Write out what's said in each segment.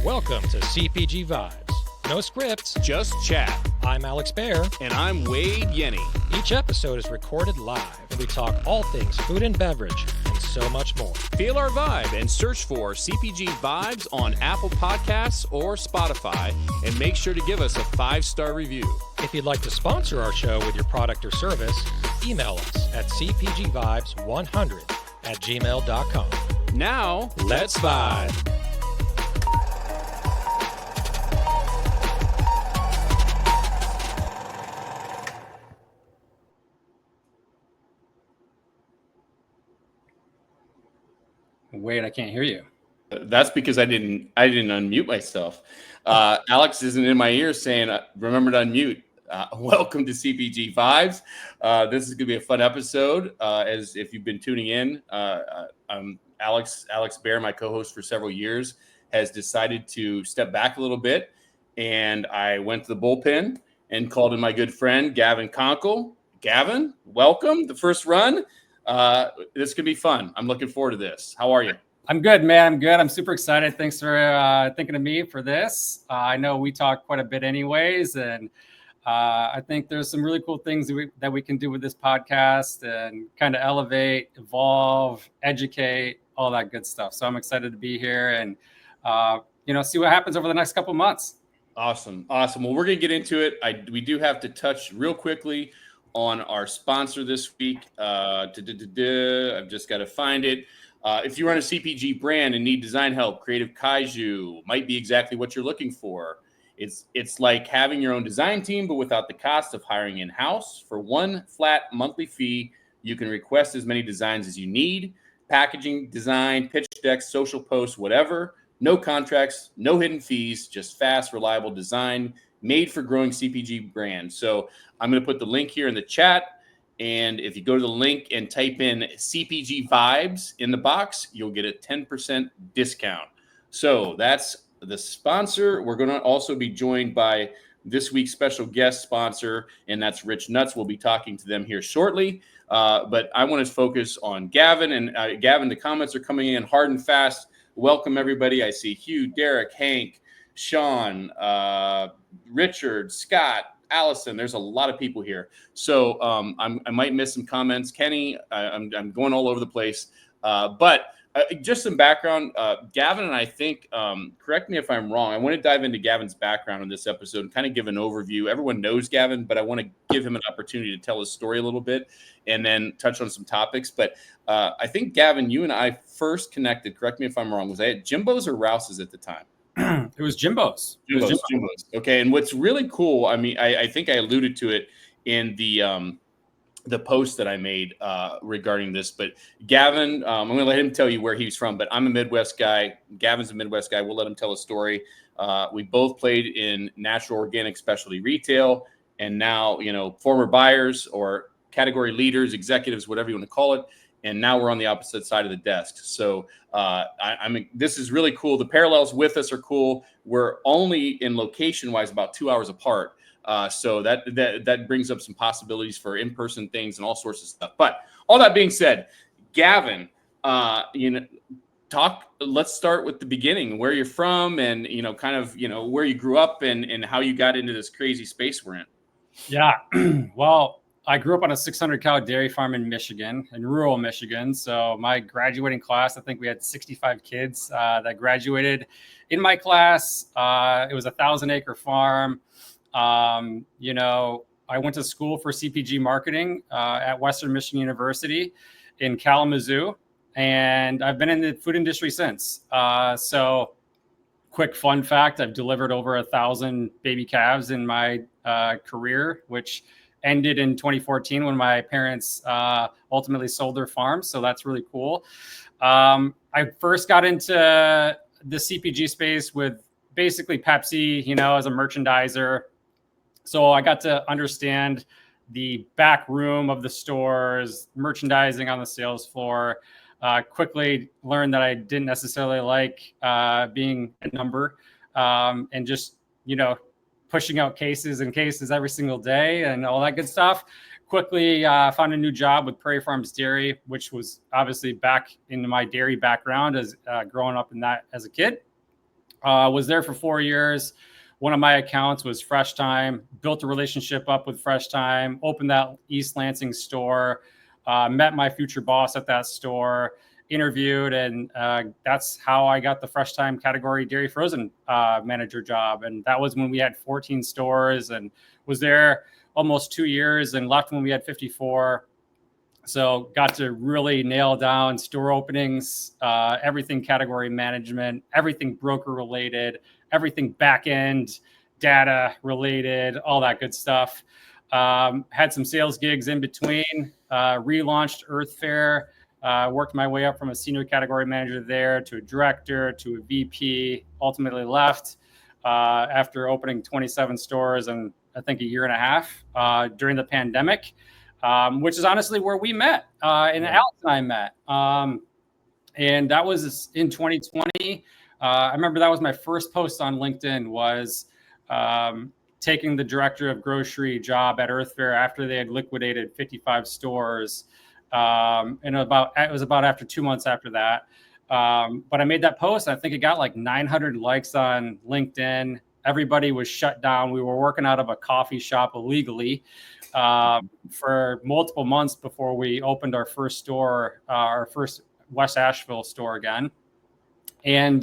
Welcome to CPG Vibes. No scripts, just chat. I'm Alex Bear. And I'm Wade Yenny. Each episode is recorded live, and we talk all things food and beverage, and so much more. Feel our vibe and search for CPG Vibes on Apple Podcasts or Spotify, and make sure to give us a 5-star review. If you'd like to sponsor our show with your product or service, email us at cpgvibes100@gmail.com. Now, let's vibe. Wait, I can't hear you. That's because I didn't unmute myself. Alex isn't in my ear saying, remember to unmute. Welcome to CPG Vibes. This is going to be a fun episode. As if you've been tuning in, I'm Alex Bear, my co-host for several years, has decided to step back a little bit. And I went to the bullpen and called in my good friend, Gavin Konkel. Gavin, welcome. The first run. This could be fun. I'm looking forward to this. How are you? I'm good, man. I'm good. I'm super excited. Thanks for thinking of me for this. I know we talk quite a bit anyways, and I think there's some really cool things that we can do with this podcast and kind of elevate, evolve, educate, all that good stuff. So I'm excited to be here and, see what happens over the next couple months. Awesome. Well, we're going to get into it. We do have to touch real quickly on our sponsor this week. I've just got to find it. If you run a CPG brand and need design help, Creative Kaiju might be exactly what you're looking for. It's like having your own design team, but without the cost of hiring in-house. For one flat monthly fee, you can request as many designs as you need. Packaging, design, pitch decks, social posts, whatever. No contracts, no hidden fees, just fast, reliable design made for growing CPG brands. So I'm going to put the link here in the chat. And if you go to the link and type in CPG Vibes in the box, you'll get a 10% discount. So that's the sponsor. We're going to also be joined by this week's special guest sponsor, and that's Rich Nuts. We'll be talking to them here shortly. But I want to focus on Gavin. And Gavin, the comments are coming in hard and fast. Welcome, everybody. I see Hugh, Derek, Hank, Sean, Richard, Scott, Allison. There's a lot of people here. So I might miss some comments. Kenny, I'm going all over the place. But just some background. Gavin and I think, correct me if I'm wrong, I want to dive into Gavin's background in this episode and kind of give an overview. Everyone knows Gavin, but I want to give him an opportunity to tell his story a little bit and then touch on some topics. But I think, Gavin, you and I first connected, correct me if I'm wrong, was I at Jimbo's or Rouse's at the time? It was Jimbo's. Jimbo's. Okay, and what's really cool, I mean, I think I alluded to it in the post that I made regarding this, but Gavin, I'm going to let him tell you where he's from, but I'm a Midwest guy. Gavin's a Midwest guy. We'll let him tell a story. We both played in natural organic specialty retail, and now, former buyers or category leaders, executives, whatever you want to call it. And now we're on the opposite side of the desk. So I mean, this is really cool. The parallels with us are cool. We're only in location-wise about 2 hours apart. So that brings up some possibilities for in-person things and all sorts of stuff. But all that being said, Gavin, let's start with the beginning, where you're from and, where you grew up and how you got into this crazy space we're in. Yeah. Well, I grew up on a 600-cow dairy farm in Michigan, in rural Michigan. So my graduating class, I think we had 65 kids that graduated in my class. It was a 1,000-acre farm. I went to school for CPG marketing at Western Michigan University in Kalamazoo, and I've been in the food industry since. So quick fun fact, I've delivered over 1,000 baby calves in my career, which ended in 2014 when my parents ultimately sold their farm. So that's really cool. I first got into the CPG space with basically Pepsi, as a merchandiser. So I got to understand the back room of the stores, merchandising on the sales floor. Quickly learned that I didn't necessarily like being a number, and just, pushing out cases and cases every single day and all that good stuff. Quickly found a new job with Prairie Farms Dairy, which was obviously back into my dairy background as growing up in that as a kid. Was there for 4 years. One of my accounts was Fresh Time, built a relationship up with Fresh Time, opened that East Lansing store, met my future boss at that store, interviewed, and that's how I got the Fresh Time category dairy frozen manager job. And that was when we had 14 stores, and was there almost 2 years and left when we had 54. So got to really nail down store openings, everything category management, everything broker related, everything back end data related, all that good stuff. Had some sales gigs in between, relaunched Earth Fare, worked my way up from a senior category manager there to a director to a VP, ultimately left after opening 27 stores in I think a year and a half during the pandemic. Which is honestly where we met, and Alex and I met. And that was in 2020. I remember that was my first post on LinkedIn, was taking the director of grocery job at Earth Fare after they had liquidated 55 stores. And it was about after 2 months after that. But I made that post. I think it got like 900 likes on LinkedIn. Everybody was shut down. We were working out of a coffee shop illegally for multiple months before we opened our first store, our first West Asheville store again. And,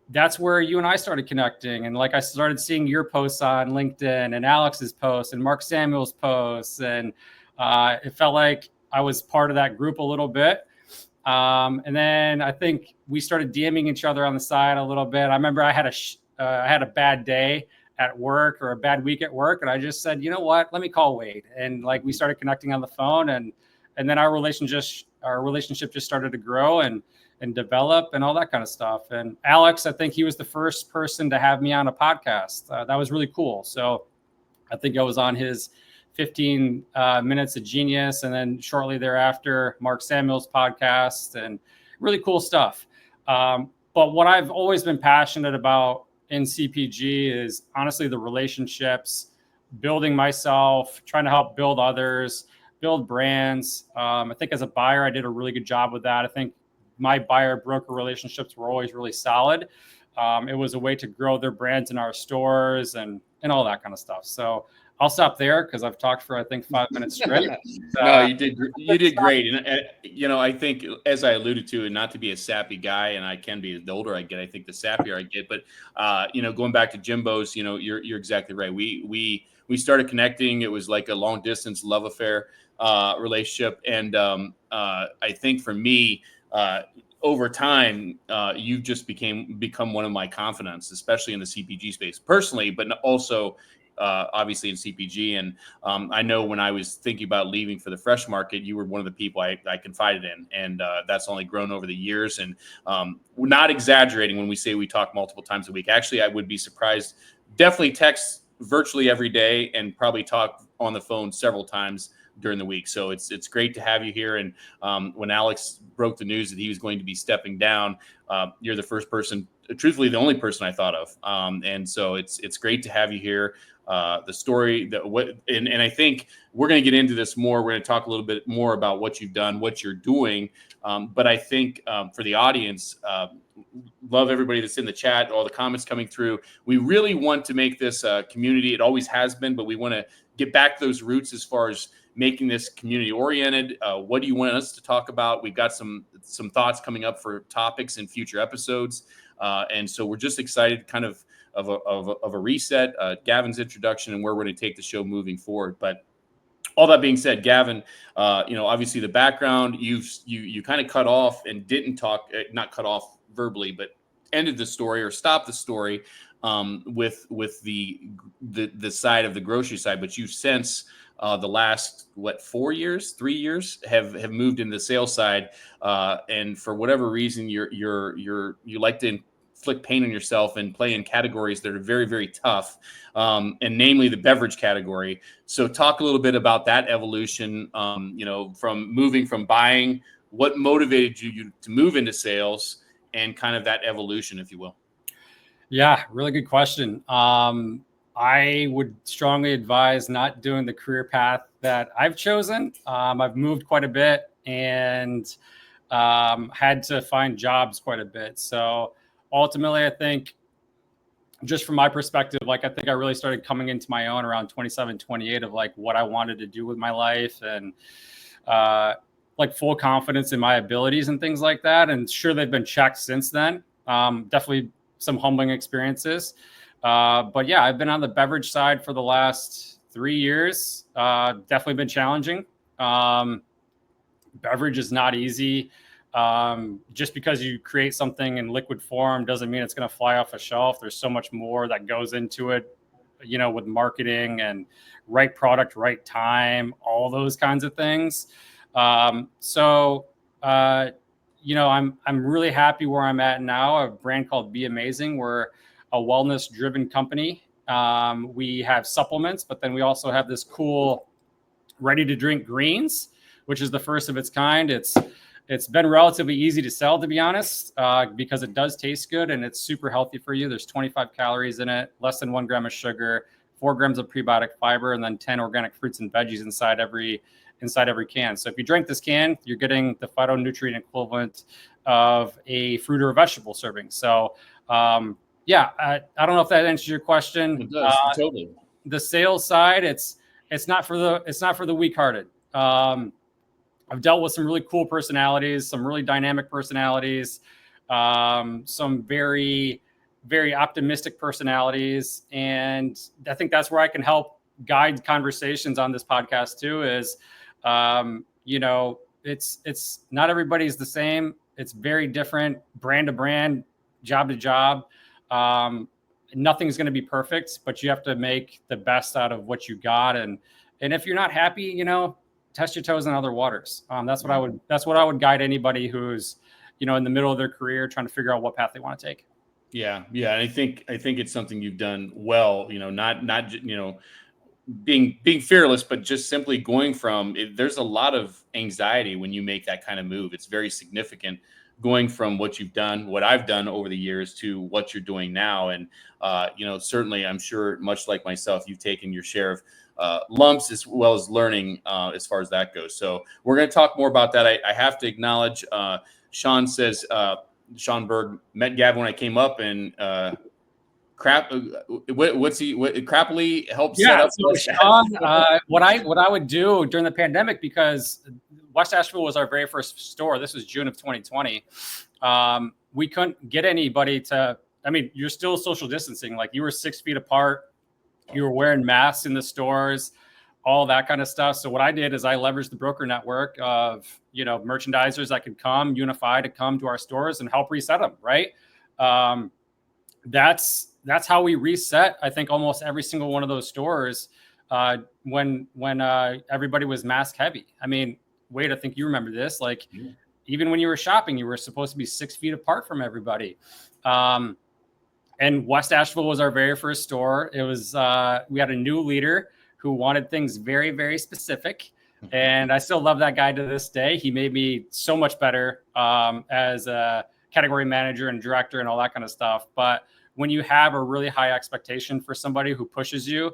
that's where you and I started connecting. And like I started seeing your posts on LinkedIn and Alex's posts and Mark Samuel's posts. And it felt like I was part of that group a little bit. And then I think we started DMing each other on the side a little bit. I remember I had a bad day at work or a bad week at work. And I just said, you know what, let me call Wade. And like, we started connecting on the phone, and then our relationship just started to grow and develop and all that kind of stuff. And Alex, I think he was the first person to have me on a podcast. That was really cool. So I think I was on his 15 minutes of genius. And then shortly thereafter, Mark Samuel's podcast, and really cool stuff. But what I've always been passionate about in CPG is honestly the relationships, building myself, trying to help build others, build brands. I think as a buyer, I did a really good job with that. I think my buyer broker relationships were always really solid. It was a way to grow their brands in our stores and all that kind of stuff. So I'll stop there because I've talked for, I think, 5 minutes straight. No, you did great. And, I think, as I alluded to, and not to be a sappy guy, and I can be, the older I get, I think the sappier I get. But, going back to Jimbo's, you're exactly right. We started connecting. It was like a long distance love affair relationship. And I think for me, over time, you've just become one of my confidants, especially in the CPG space personally, but also obviously in CPG. And I know when I was thinking about leaving for the fresh market, you were one of the people I confided in, and that's only grown over the years. And we're not exaggerating when we say we talk multiple times a week. Actually, I would be surprised. Definitely text virtually every day, and probably talk on the phone several times during the week. So it's great to have you here. And when Alex broke the news that he was going to be stepping down, you're the first person, truthfully, the only person I thought of. And so it's great to have you here. The story and I think we're going to get into this more. We're going to talk a little bit more about what you've done, what you're doing. But I think for the audience, love everybody that's in the chat, all the comments coming through. We really want to make this a community. It always has been, but we want to get back to those roots as far as making this community oriented. What do you want us to talk about? We've got some thoughts coming up for topics in future episodes. And so we're just excited kind of a reset, Gavin's introduction, and where we're going to take the show moving forward. But all that being said, Gavin, obviously the background, you kind of cut off and didn't talk, not cut off verbally, but ended the story or stopped the story with the side of the grocery side. But you've since the last 3 years have moved into the sales side, and for whatever reason you like to inflict pain on yourself and play in categories that are very, very tough, and namely the beverage category. So talk a little bit about that evolution, from moving from buying, what motivated you to move into sales, and kind of that evolution, if you will. Yeah, really good question. I would strongly advise not doing the career path that I've chosen. I've moved quite a bit and had to find jobs quite a bit. So ultimately, I think just from my perspective, like I think I really started coming into my own around 27, 28 of like what I wanted to do with my life and like full confidence in my abilities and things like that. And sure, they've been checked since then. Definitely some humbling experiences. But yeah, I've been on the beverage side for the last 3 years. Definitely been challenging. Beverage is not easy. Just because you create something in liquid form doesn't mean it's going to fly off a shelf. There's so much more that goes into it, with marketing and right product, right time, all those kinds of things. I'm really happy where I'm at now. A brand called Be Amazing. We're a wellness-driven company. We have supplements, but then we also have this cool ready-to-drink greens, which is the first of its kind. It's been relatively easy to sell, to be honest, because it does taste good and it's super healthy for you. There's 25 calories in it, less than 1 gram of sugar, 4 grams of prebiotic fiber, and then 10 organic fruits and veggies inside every can. So if you drink this can, you're getting the phytonutrient equivalent of a fruit or a vegetable serving. So I don't know if that answers your question. It does, totally. The sales side, it's not for the weak-hearted. I've dealt with some really cool personalities, some really dynamic personalities, some very, very optimistic personalities. And I think that's where I can help guide conversations on this podcast too, is, it's not everybody's the same. It's very different, brand to brand, job to job. Nothing's going to be perfect, but you have to make the best out of what you got. And if you're not happy, test your toes in other waters. That's what I would guide anybody who's, in the middle of their career trying to figure out what path they want to take. Yeah. And I think it's something you've done well, not being fearless, but just simply going from there's a lot of anxiety when you make that kind of move. It's very significant going from what you've done, what I've done over the years to what you're doing now. And, certainly I'm sure much like myself, you've taken your share of lumps as well as learning as far as that goes. So we're going to talk more about that. I have to acknowledge, Sean says, Sean Berg met Gavin when I came up and crappily helped set up. So Sean, what I would do during the pandemic, because West Asheville was our very first store. This was June of 2020. We couldn't get anybody you're still social distancing. Like you were 6 feet apart. You were wearing masks in the stores, all that kind of stuff. So what I did is I leveraged the broker network of, merchandisers that could come, Unify to come to our stores and help reset them. Right. That's how we reset, I think, almost every single one of those stores when everybody was mask heavy. I mean, Wade, I think you remember this. Like, even when you were shopping, you were supposed to be 6 feet apart from everybody. And West Asheville was our very first store. It was we had a new leader who wanted things very, very specific. And I still love that guy to this day. He made me so much better as a category manager and director and all that kind of stuff. But when you have a really high expectation for somebody who pushes you,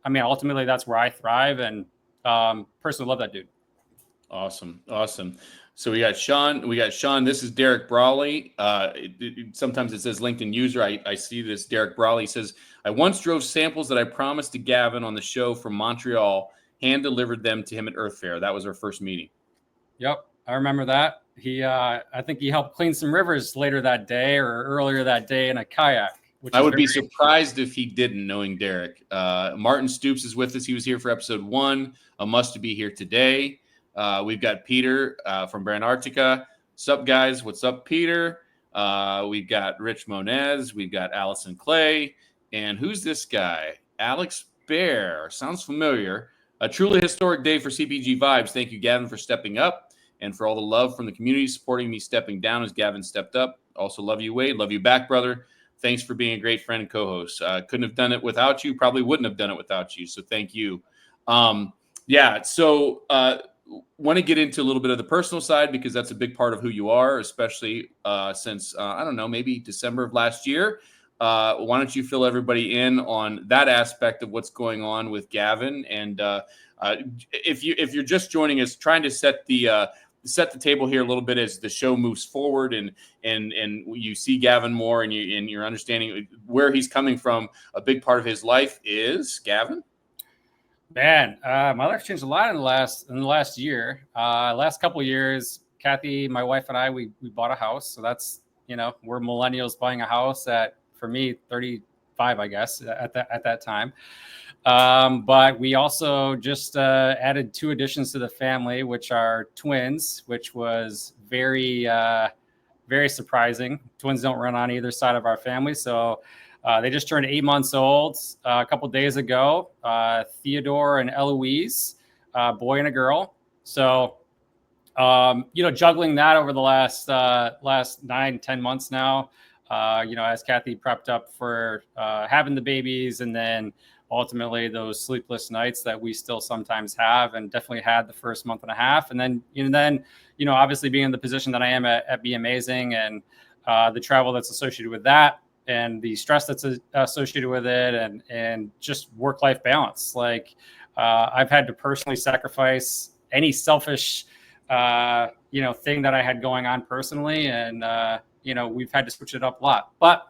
I mean, ultimately that's where I thrive, and personally love that dude. Awesome. So we got Sean. This is Derek Brawley. Sometimes it says LinkedIn user. I see this. Derek Brawley says, I once drove samples that I promised to Gavin on the show from Montreal, hand delivered them to him at Earth Fare. That was our first meeting. Yep. I remember that. I think he helped clean some rivers later that day or earlier that day in a kayak. I would be surprised if he didn't, knowing Derek. Martin Stoops is with us. He was here for episode 1. A must to be here today. We've got Peter from Brand Arctica. Sup, guys? What's up, Peter? We've got Rich Monez. We've got Allison Clay. And who's this guy? Alex Bear. Sounds familiar. A truly historic day for CPG Vibes. Thank you, Gavin, for stepping up and for all the love from the community supporting me stepping down as Gavin stepped up. Also love you, Wade. Love you back, brother. Thanks for being a great friend and co-host. Couldn't have done it without you. Probably wouldn't have done it without you. So thank you. So want to get into a little bit of the personal side because that's a big part of who you are, especially since, I don't know, maybe December of last year. Why don't you fill everybody in on that aspect of what's going on with Gavin? And if you're just joining us, trying to set the table here a little bit as the show moves forward, and you see Gavin more, and you're understanding where he's coming from. A big part of his life is Gavin. Man, my life changed a lot in the last year. Last couple of years, Kathy, my wife, and I, we bought a house. So that's, we're millennials buying a house at, for me, 35, I guess, at that time. But we also just added 2 additions to the family, which are twins, which was very, very surprising. Twins don't run on either side of our family. So they just turned 8 months old a couple days ago. Theodore and Eloise, boy and a girl. So, juggling that over the last 9-10 months now, as Kathy prepped up for having the babies, and then ultimately those sleepless nights that we still sometimes have, and definitely had the first month and a half. And then, obviously being in the position that I am at Be Amazing, and the travel that's associated with that, and the stress that's associated with it, and just work-life balance. Like I've had to personally sacrifice any selfish, thing that I had going on personally. And, we've had to switch it up a lot, but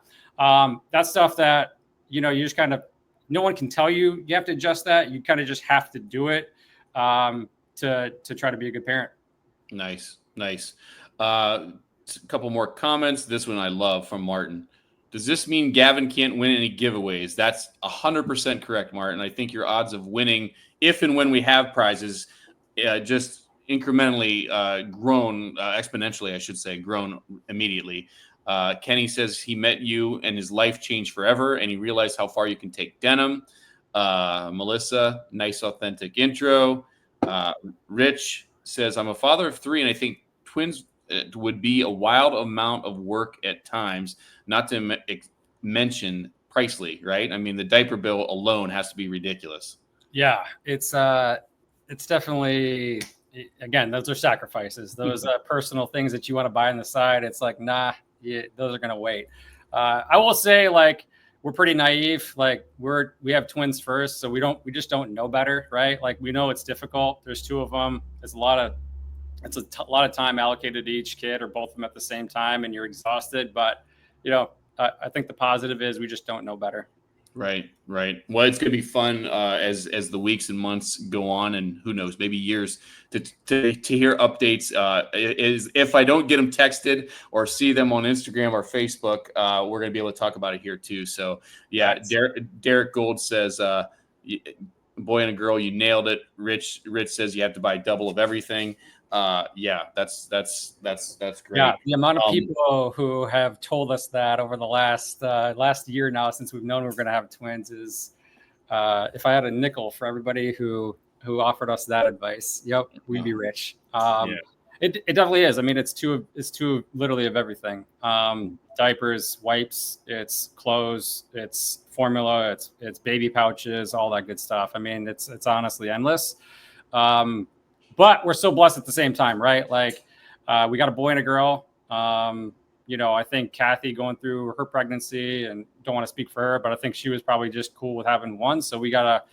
that's stuff that, you just kind of, no one can tell you, you have to adjust that. You kind of just have to do it to try to be a good parent. Nice. A couple more comments. This one I love from Martin. Does this mean Gavin can't win any giveaways? That's 100% correct, Martin. I think your odds of winning, if and when we have prizes, just incrementally grown, exponentially, I should say, grown immediately. Kenny says he met you and his life changed forever, and he realized how far you can take denim. Melissa, nice, authentic intro. Rich says, I'm a father of 3, and I think twins would be a wild amount of work at times, not to mention pricely, right? I mean, the diaper bill alone has to be ridiculous. Yeah, it's definitely, again, those are sacrifices. Those personal things that you want to buy on the side. It's like, those are going to wait. I will say, like, we're pretty naive. Like we have twins first, so we just don't know better, right? Like we know it's difficult. There's 2 of them. It's a lot of time allocated to each kid, or both of them at the same time, and you're exhausted. But I think the positive is we just don't know better. Right. Well, it's going to be fun as the weeks and months go on, and who knows, maybe years to hear updates. Is if I don't get them texted or see them on Instagram or Facebook, we're going to be able to talk about it here too. So yeah, Derek Gold says, boy and a girl, you nailed it. Rich says you have to buy double of everything. That's great. Yeah, the amount of people who have told us that over the last year now, since we've known we're going to have twins, is if I had a nickel for everybody who offered us that advice, we'd be rich. It definitely is. I mean, it's two literally of everything. Diapers, wipes, it's clothes, it's formula, it's baby pouches, all that good stuff. I mean, it's honestly endless. But we're so blessed at the same time, right? Like we got a boy and a girl. I think Kathy going through her pregnancy, and don't want to speak for her, but I think she was probably just cool with having one. So we got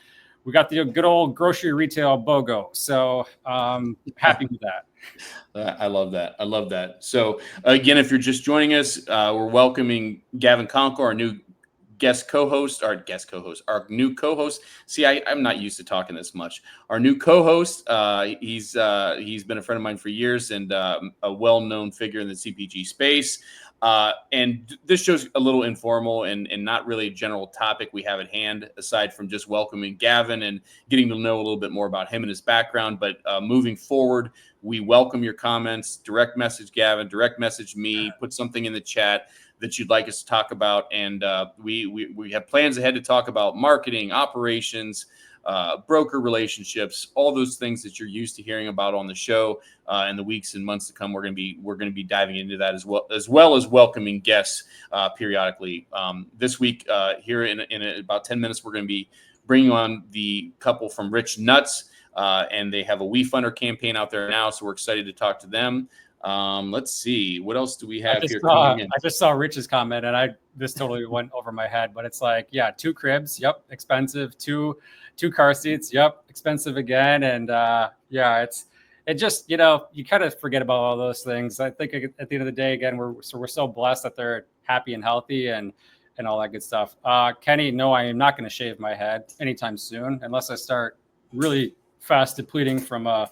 the good old grocery retail BOGO. So happy with that. I love that. So again, if you're just joining us, we're welcoming Gavin Konkel, our new our new co-host. See, I'm not used to talking this much. Our new co-host, he's been a friend of mine for years, and a well-known figure in the CPG space. And this show's a little informal and not really a general topic we have at hand, aside from just welcoming Gavin and getting to know a little bit more about him and his background. But moving forward, we welcome your comments. Direct message Gavin, direct message me, put something in the chat that you'd like us to talk about. And we have plans ahead to talk about marketing, operations, broker relationships, all those things that you're used to hearing about on the show. In the weeks and months to come, we're going to be diving into that as well as welcoming guests periodically. This week, here in about 10 minutes, we're going to be bringing on the couple from Rich Nuts, and they have a We Funder campaign out there now, so we're excited to talk to them. Let's see, what else do we have here coming in? I just saw Rich's comment, and this totally went over my head, but it's like, yeah, 2 cribs, yep, expensive. Two car seats, yep, expensive again. And yeah, it just, you kind of forget about all those things. I think at the end of the day, again, we're so blessed that they're happy and healthy and all that good stuff. Kenny, no, I am not going to shave my head anytime soon, unless I start really fast depleting from a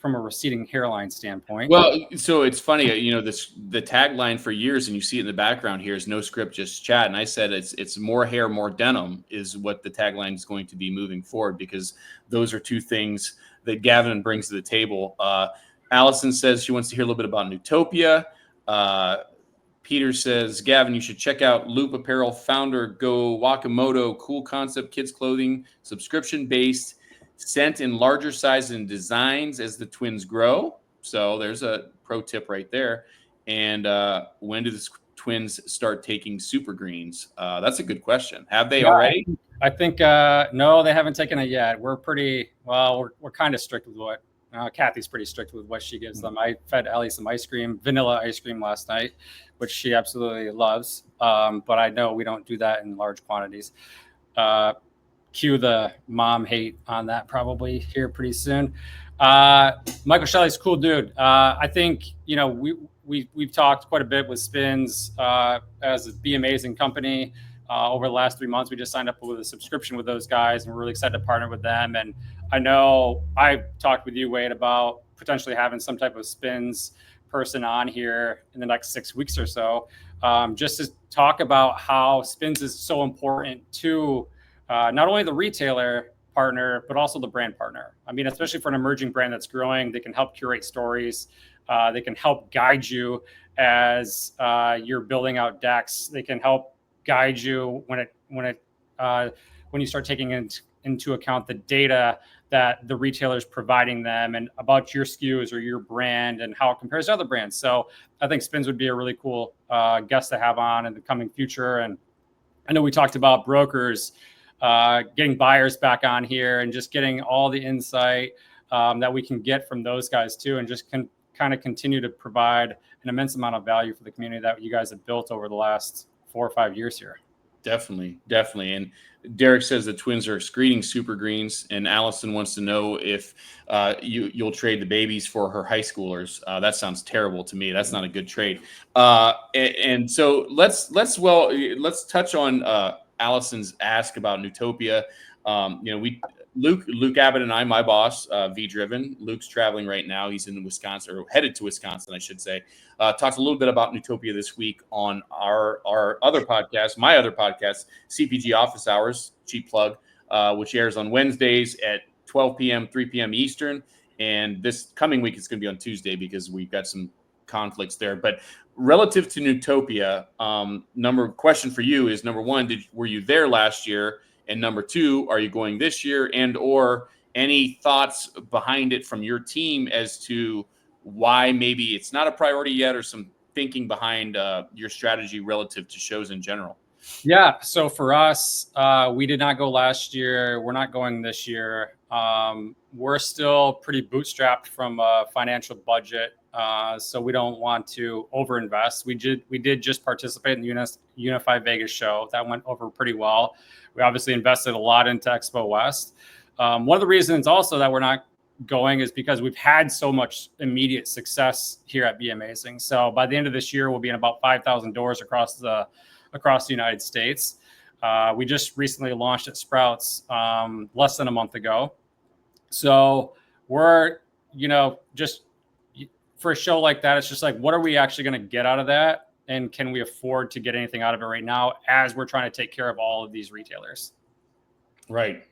receding hairline standpoint. Well, so it's funny, the tagline for years, and you see it in the background here, is no script, just chat. And I said it's more hair, more denim is what the tagline is going to be moving forward, because those are 2 things that Gavin brings to the table. Allison says she wants to hear a little bit about Newtopia. Peter says, Gavin, you should check out Loop Apparel founder Go Wakamoto. Cool concept, kids clothing, subscription-based, sent in larger sizes and designs as the twins grow. So there's a pro tip right there. And when do the twins start taking super greens? That's a good question. Have they already? I think no, they haven't taken it yet. We're we're kind of strict with what Kathy's pretty strict with what she gives them. I fed Ellie some vanilla ice cream last night, which she absolutely loves. But I know we don't do that in large quantities. Cue the mom hate on that probably here pretty soon. Michael Shelley's a cool dude. I think, we've talked quite a bit with Spins as a Be Amazing company. Over the last 3 months, we just signed up with a subscription with those guys, and we're really excited to partner with them. And I know I talked with you, Wade, about potentially having some type of Spins person on here in the next 6 weeks or so, just to talk about how Spins is so important to not only the retailer partner, but also the brand partner. I mean, especially for an emerging brand that's growing, they can help curate stories. They can help guide you as you're building out decks. They can help guide you when you start taking into account the data that the retailer is providing them and about your SKUs or your brand and how it compares to other brands. So I think Spins would be a really cool guest to have on in the coming future. And I know we talked about brokers, getting buyers back on here and just getting all the insight that we can get from those guys too, and just can kind of continue to provide an immense amount of value for the community that you guys have built over the last 4 or 5 years here. Definitely. And Derek says the twins are screening super greens, and Allison wants to know if you'll trade the babies for her high schoolers. That sounds terrible to me. That's not a good trade. And so let's touch on Allison's ask about Newtopia. Luke Abbott and I, my boss, V Driven. Luke's traveling right now. He's in Wisconsin, or headed to Wisconsin, I should say. Talked a little bit about Newtopia this week on our other podcast, my other podcast, CPG Office Hours, cheap plug, which airs on Wednesdays at 12 p.m., 3 p.m. Eastern. And this coming week, it's going to be on Tuesday because we've got some conflicts there. But relative to Newtopia, question for you is, number one, were you there last year? And number two, are you going this year? And or any thoughts behind it from your team as to why maybe it's not a priority yet, or some thinking behind your strategy relative to shows in general? Yeah. So for us, we did not go last year. We're not going this year. We're still pretty bootstrapped from a financial budget. So we don't want to overinvest. We did just participate in the Unify Vegas show. That went over pretty well. We obviously invested a lot into Expo West. One of the reasons also that we're not going is because we've had so much immediate success here at Be Amazing. So by the end of this year, we'll be in about 5,000 doors across the United States. We just recently launched at Sprouts less than a month ago. So we're, just for a show like that, it's just like, what are we actually going to get out of that? And can we afford to get anything out of it right now as we're trying to take care of all of these retailers? Right.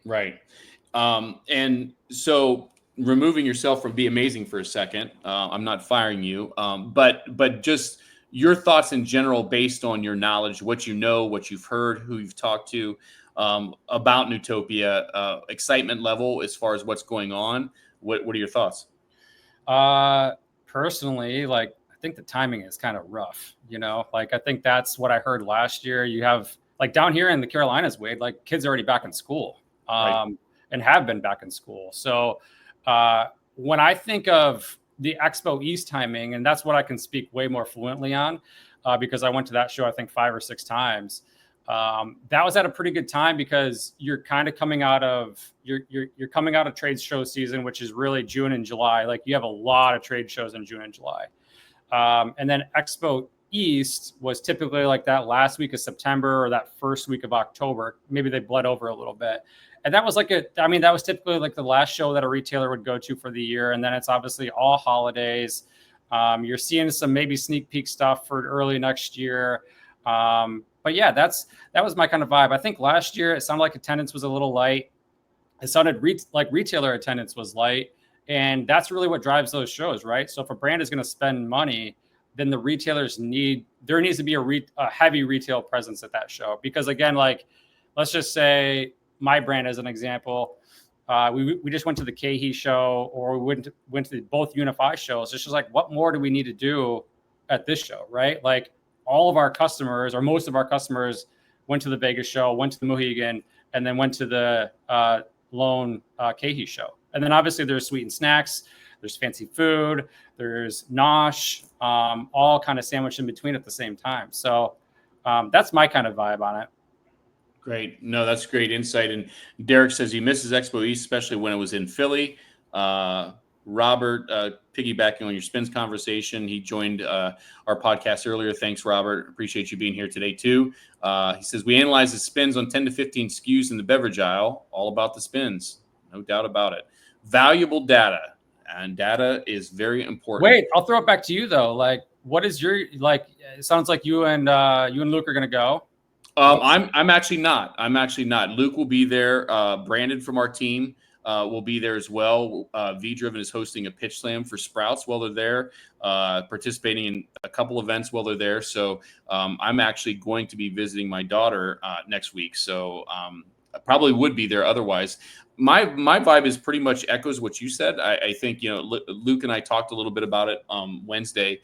And so removing yourself from Be Amazing for a second, I'm not firing you, but just your thoughts in general based on your knowledge, what you know, what you've heard, who you've talked to. about Newtopia, excitement level as far as what's going on. What are your thoughts? Personally, like, I think the timing is kind of rough, like, I think that's what I heard last year. You have, like, down here in the Carolinas, Wade, like, kids are already back in school, Right. and have been back in school. So when I think of the Expo East timing, and that's what I can speak way more fluently on, because I went to that show, I think 5 or 6 times. That was at a pretty good time because you're kind of coming out of you're coming out of trade show season, which is really June and July. Like, you have a lot of trade shows in June and July. And then Expo East was typically like that last week of September or that first week of October. Maybe they bled over a little bit. And that was that was typically like the last show that a retailer would go to for the year. And then it's obviously all holidays. You're seeing some maybe sneak peek stuff for early next year. But yeah, that was my kind of vibe. I think last year it sounded like attendance was a little light. It sounded like retailer attendance was light. And that's really what drives those shows, right? So if a brand is going to spend money, then the retailers there needs to be a heavy retail presence at that show. Because again, like, let's just say my brand as an example, we just went to the KeHE show, or we went to both Unify shows. It's just like, what more do we need to do at this show, right? Like, all of our customers, or most of our customers, went to the Vegas show, went to the Mohegan, and then went to the Lone KeHE show. And then obviously there's sweetened snacks, there's fancy food, there's nosh, all kind of sandwiched in between at the same time. So that's my kind of vibe on it. Great. No, that's great insight. And Derek says he misses Expo East, especially when it was in Philly. Robert, piggybacking on your spins conversation, he joined our podcast earlier. Thanks, Robert. Appreciate you being here today, too. He says, we analyze the spins on 10 to 15 SKUs in the beverage aisle. All about the spins. No doubt about it. Valuable data. And data is very important. Wait, I'll throw it back to you, though. Like, what is your, like, it sounds like you and Luke are going to go. I'm actually not. Luke will be there. Brandon from our team will be there as well. V-Driven is hosting a pitch slam for Sprouts while they're there, participating in a couple events while they're there. So I'm actually going to be visiting my daughter next week. So I probably would be there otherwise. My vibe is pretty much echoes what you said. I think, Luke and I talked a little bit about it Wednesday.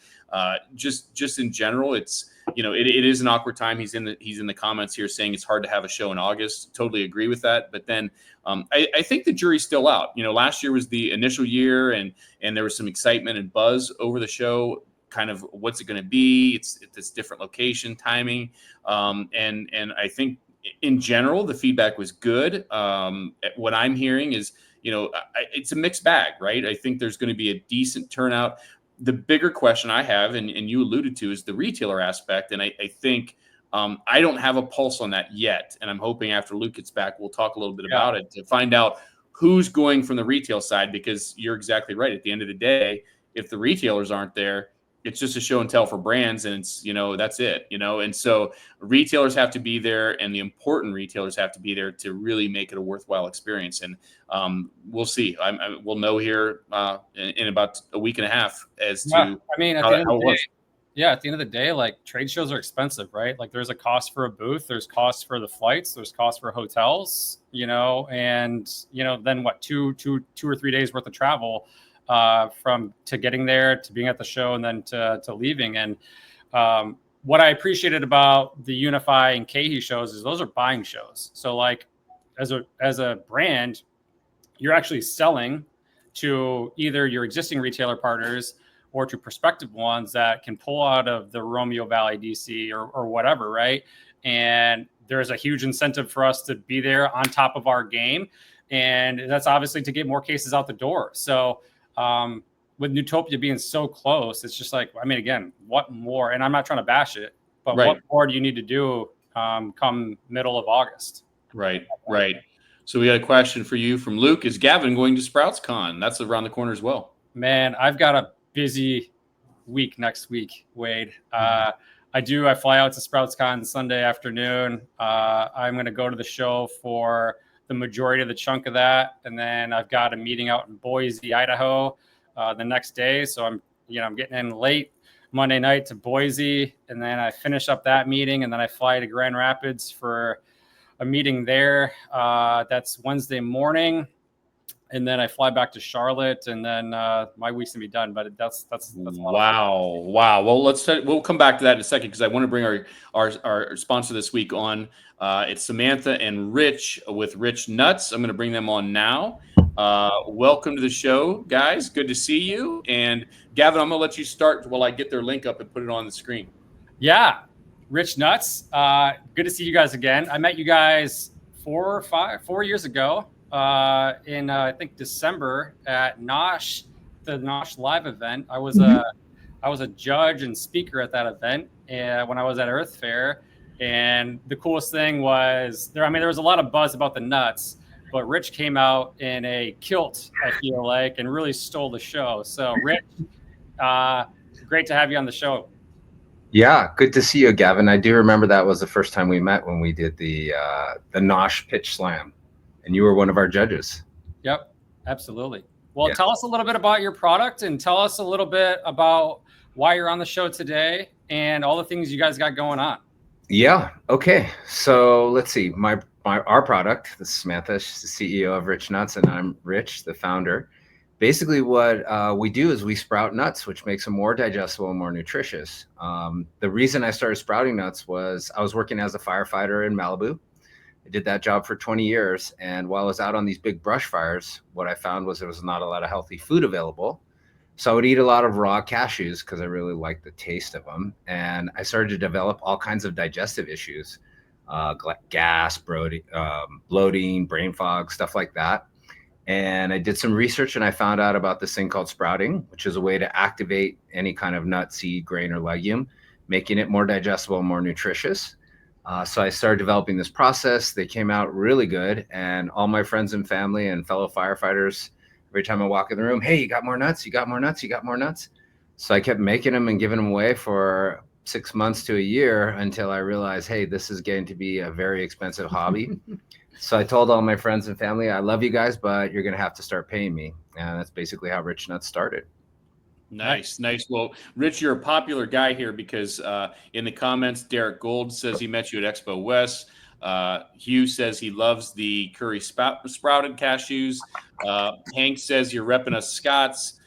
Just in general, it's, it is an awkward time. He's in the comments here saying it's hard to have a show in August. Totally agree with that. But then I think the jury's still out. Last year was the initial year, and there was some excitement and buzz over the show. Kind of what's it going to be? It's different location, timing, and I think in general the feedback was good. What I'm hearing is, it's a mixed bag, right? I think there's going to be a decent turnout. The bigger question I have, and you alluded to, is the retailer aspect. And I think I don't have a pulse on that yet. And I'm hoping after Luke gets back, we'll talk a little bit about it to find out who's going from the retail side, because you're exactly right. At the end of the day, if the retailers aren't there, it's just a show and tell for brands, and it's, that's it, and so retailers have to be there, and the important retailers have to be there to really make it a worthwhile experience. And we'll see. We'll know here in about a week and a half as to at the end of the day, at the end of the day, like, trade shows are expensive, right? Like, there's a cost for a booth, there's costs for the flights, there's costs for hotels, and then what, two or 3 days worth of travel from to getting there, to being at the show, and then to leaving. And what I appreciated about the Unify and KeHE shows is those are buying shows. So, like, as a brand, you're actually selling to either your existing retailer partners or to prospective ones that can pull out of the Romeo Valley, DC, or whatever, right? And there's a huge incentive for us to be there on top of our game. And that's obviously to get more cases out the door. So with Newtopia being so close, it's just like, again, what more? And I'm not trying to bash it, but What more do you need to do come middle of August? Right. So we got a question for you from Luke. Is Gavin going to Sprouts Con? That's around the corner as well. Man, I've got a busy week next week, Wade. I fly out to Sprouts Con Sunday afternoon. I'm going to go to the show for the majority of the chunk of that. And then I've got a meeting out in Boise, Idaho the next day. So I'm getting in late Monday night to Boise, and then I finish up that meeting, and then I fly to Grand Rapids for a meeting there. That's Wednesday morning. And then I fly back to Charlotte, and then my week's gonna be done. But that's wow. Well, we'll come back to that in a second because I want to bring our sponsor this week on. It's Samantha and Rich with Rich Nuts. I'm going to bring them on now. Welcome to the show, guys. Good to see you. And Gavin, I'm going to let you start while I get their link up and put it on the screen. Yeah, Rich Nuts. Good to see you guys again. I met you guys 4 years ago. In I think December at Nosh, the Nosh live event. I was a judge and speaker at that event, and when I was at Earth Fare. And the coolest thing was there was a lot of buzz about the nuts, but Rich came out in a kilt, I feel like, and really stole the show. So Rich, great to have you on the show. Yeah, good to see you, Gavin. I do remember that was the first time we met when we did the Nosh Pitch Slam. And you were one of our judges. Yep, absolutely. Well, yeah. Tell us a little bit about your product and tell us a little bit about why you're on the show today and all the things you guys got going on. Yeah. Okay. So let's see. Our product, this is Samantha, she's the CEO of Rich Nuts, and I'm Rich, the founder. Basically, what we do is we sprout nuts, which makes them more digestible and more nutritious. The reason I started sprouting nuts was I was working as a firefighter in Malibu. I did that job for 20 years. And while I was out on these big brush fires, what I found was there was not a lot of healthy food available. So I would eat a lot of raw cashews because I really liked the taste of them. And I started to develop all kinds of digestive issues, gas, bloating, brain fog, stuff like that. And I did some research and I found out about this thing called sprouting, which is a way to activate any kind of nut, seed, grain, or legume, making it more digestible and more nutritious. So I started developing this process. They came out really good. And all my friends and family and fellow firefighters, every time I walk in the room, hey, you got more nuts? You got more nuts? You got more nuts? So I kept making them and giving them away for 6 months to a year until I realized, hey, this is getting to be a very expensive hobby. So I told all my friends and family, I love you guys, but you're going to have to start paying me. And that's basically how Rich Nuts started. Nice. Well, Rich, you're a popular guy here because in the comments, Derek Gold says he met you at Expo West. Hugh says he loves the curry sprouted cashews. Hank says you're repping us Scots.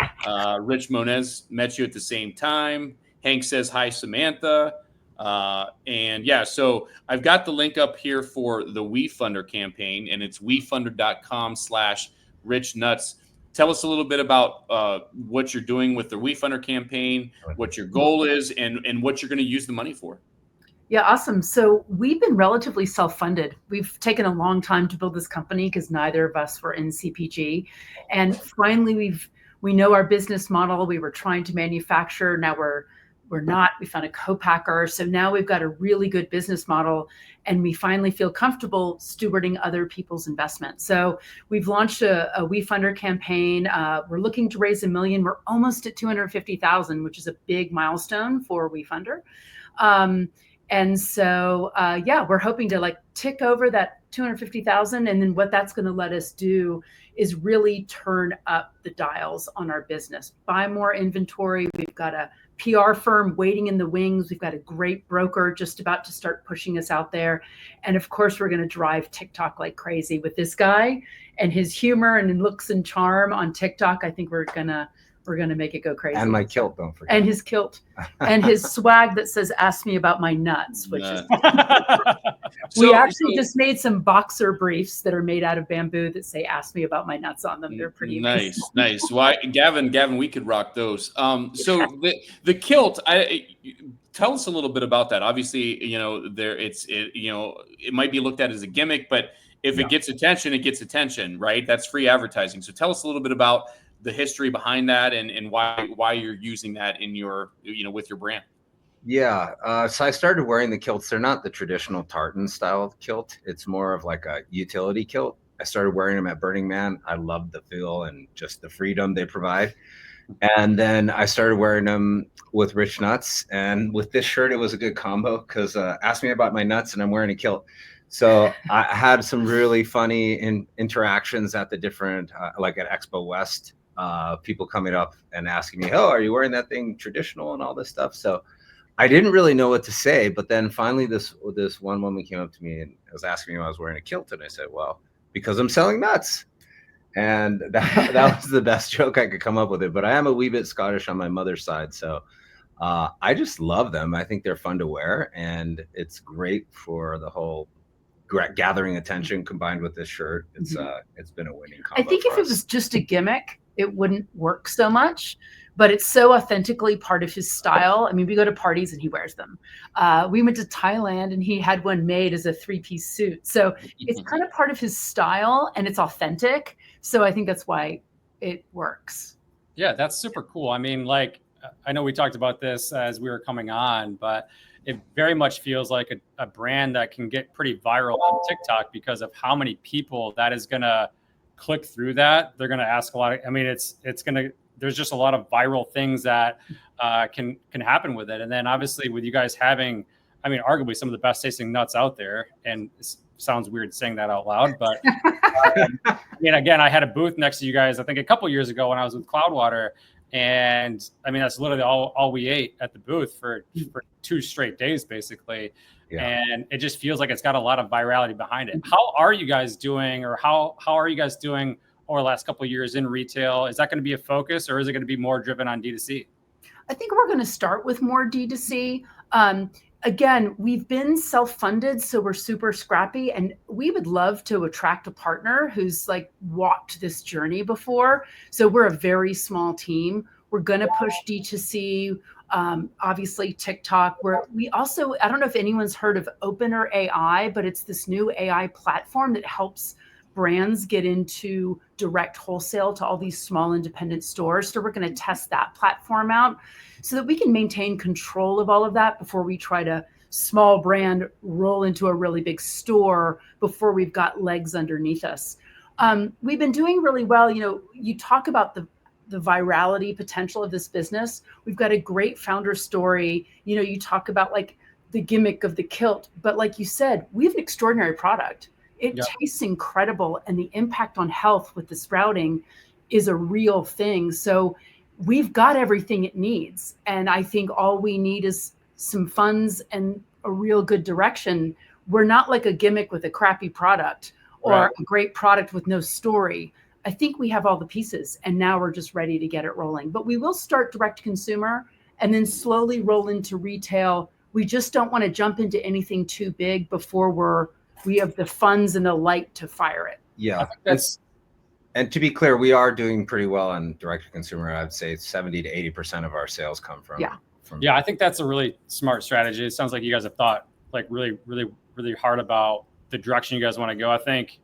Rich Monez met you at the same time. Hank says, hi, Samantha. And yeah, so I've got the link up here for the WeFunder campaign, and it's wefunder.com/richnuts. Tell us a little bit about what you're doing with the WeFunder campaign, what your goal is, and what you're going to use the money for. Yeah, awesome. So we've been relatively self-funded. We've taken a long time to build this company because neither of us were in CPG. And finally, we know our business model. We were trying to manufacture. Now we're not. We found a co-packer. So now we've got a really good business model, and we finally feel comfortable stewarding other people's investment. So we've launched a WeFunder campaign. We're looking to raise $1 million. We're almost at 250,000, which is a big milestone for WeFunder. And so, we're hoping to tick over that 250,000. And then what that's going to let us do is really turn up the dials on our business, buy more inventory. We've got a PR firm waiting in the wings. We've got a great broker just about to start pushing us out there. And of course, we're going to drive TikTok like crazy with this guy and his humor and looks and charm on TikTok. I think we're going to make it go crazy. And my kilt, don't forget. And his kilt and his swag that says, ask me about my nuts, which is, we actually just made some boxer briefs that are made out of bamboo that say, ask me about my nuts on them. They're pretty amazing. Nice. Well, Gavin, we could rock those. So the kilt, tell us a little bit about that. Obviously, it might be looked at as a gimmick, but if it gets attention, it gets attention, right? That's free advertising. So tell us a little bit about the history behind that and why you're using that in your, with your brand. Yeah. So I started wearing the kilts. They're not the traditional tartan style kilt. It's more of like a utility kilt. I started wearing them at Burning Man. I loved the feel and just the freedom they provide. And then I started wearing them with Rich Nuts. And with this shirt, it was a good combo because ask me about my nuts and I'm wearing a kilt. So I had some really funny interactions at the different, like at Expo West. People coming up and asking me, oh, are you wearing that thing traditional and all this stuff? So I didn't really know what to say, but then finally this one woman came up to me and was asking me why I was wearing a kilt, and I said, well, because I'm selling nuts. And that was the best joke I could come up with it. But I am a wee bit Scottish on my mother's side, so I just love them. I think they're fun to wear, and it's great for the whole gathering attention combined with this shirt. It's been a winning combo. I think if it was just a gimmick, it wouldn't work so much, but it's so authentically part of his style. I mean, we go to parties and he wears them. We went to Thailand and he had one made as a 3-piece suit. So it's kind of part of his style and it's authentic. So I think that's why it works. Yeah, that's super cool. I mean, like, I know we talked about this as we were coming on, but it very much feels like a brand that can get pretty viral on TikTok because of how many people that is going to click through that. They're going to ask a lot of, I mean, it's going to, there's just a lot of viral things that can happen with it. And then obviously with you guys having, I mean, arguably some of the best tasting nuts out there, and it sounds weird saying that out loud, but I mean, again, I had a booth next to you guys, I think a couple years ago when I was with Cloudwater. And I mean, that's literally all we ate at the booth for 2 straight days, basically. Yeah. And it just feels like it's got a lot of virality behind it. How are you guys doing, or how are you guys doing over the last couple of years in retail? Is that going to be a focus, or is it going to be more driven on D2C? I think we're going to start with more D2C. Again, we've been self-funded, so we're super scrappy, and we would love to attract a partner who's like walked this journey before. So we're a very small team. We're going to push D2C, obviously TikTok. We also, I don't know if anyone's heard of Opener AI, but it's this new AI platform that helps brands get into direct wholesale to all these small independent stores. So we're going to test that platform out so that we can maintain control of all of that before we try to small brand roll into a really big store before we've got legs underneath us. We've been doing really well. You know, you talk about the virality potential of this business. We've got a great founder story. You know, you talk about like the gimmick of the kilt, but like you said, we have an extraordinary product. It tastes incredible, and the impact on health with the sprouting is a real thing. So we've got everything it needs. And I think all we need is some funds and a real good direction. We're not like a gimmick with a crappy product or a great product with no story. I think we have all the pieces, and now we're just ready to get it rolling. But we will start direct to consumer and then slowly roll into retail. We just don't want to jump into anything too big before we have the funds and the light to fire it. Yeah. And to be clear, we are doing pretty well on direct to consumer. I'd say 70 to 80% of our sales come from. Yeah, I think that's a really smart strategy. It sounds like you guys have thought like really, really, really hard about the direction you guys want to go. I think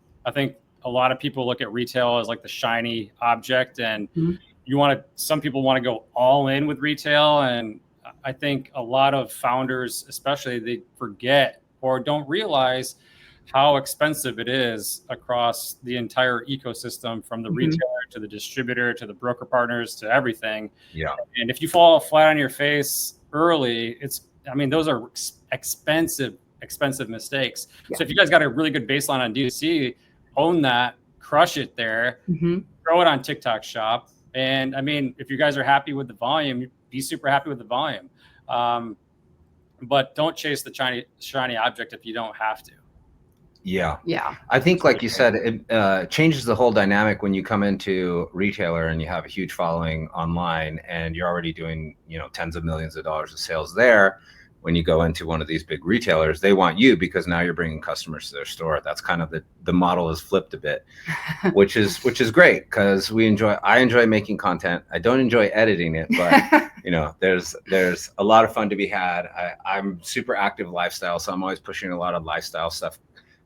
a lot of people look at retail as like the shiny object, and some people want to go all in with retail. And I think a lot of founders, especially, they forget or don't realize how expensive it is across the entire ecosystem, from the retailer to the distributor to the broker partners to everything. Yeah. And if you fall flat on your face early, those are expensive mistakes. Yeah. So if you guys got a really good baseline on D2C, own that, crush it there, throw it on TikTok Shop. And I mean, if you guys are happy with the volume, be super happy with the volume. But don't chase the shiny object if you don't have to. Yeah. I think, like you said, it changes the whole dynamic when you come into retailer and you have a huge following online and you're already doing, tens of millions of dollars of sales there. When you go into one of these big retailers, they want you because now you're bringing customers to their store. That's kind of the model is flipped a bit, which is great because I enjoy making content. I don't enjoy editing it, but there's a lot of fun to be had. I'm super active lifestyle, so I'm always pushing a lot of lifestyle stuff.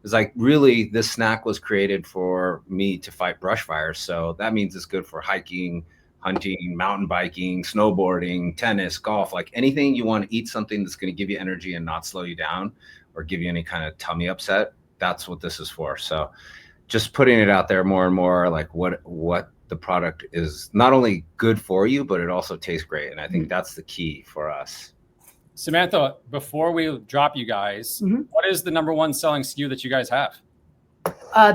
It's like, really, this snack was created for me to fight brush fires. So that means it's good for hiking, hunting, mountain biking, snowboarding, tennis, golf, like anything you want to eat something that's going to give you energy and not slow you down or give you any kind of tummy upset. That's what this is for. So just putting it out there more and more, like what the product is not only good for you, but it also tastes great. And I think that's the key for us. Samantha, before we drop you guys, what is the #1 selling SKU that you guys have?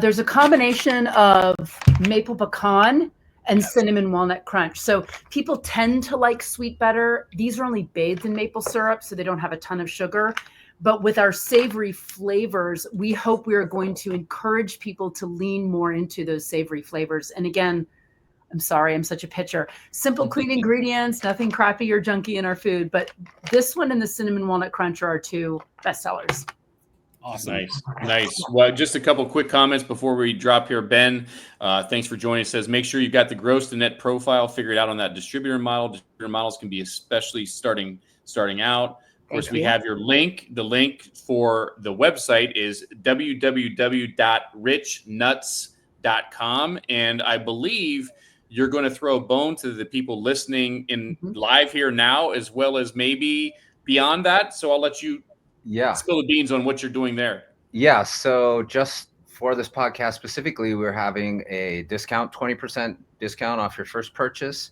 There's a combination of maple pecan and cinnamon walnut crunch. So people tend to like sweet better. These are only bathed in maple syrup, so they don't have a ton of sugar. But with our savory flavors, we hope we are going to encourage people to lean more into those savory flavors. And again, I'm sorry, I'm such a pitcher. Simple, clean ingredients, nothing crappy or junky in our food. But this one and the cinnamon walnut crunch are our two best sellers. Awesome. Nice. Well, just a couple quick comments before we drop here. Ben, thanks for joining us. Says, make sure you've got the gross to net profile figured out on that distributor model. Distributor models can be especially starting out. Of course, we have your link. The link for the website is www.richnuts.com. And I believe you're going to throw a bone to the people listening in live here now, as well as maybe beyond that. So I'll let you spill the beans on what you're doing there. Yeah. So just for this podcast specifically, we're having a discount, 20% discount off your first purchase.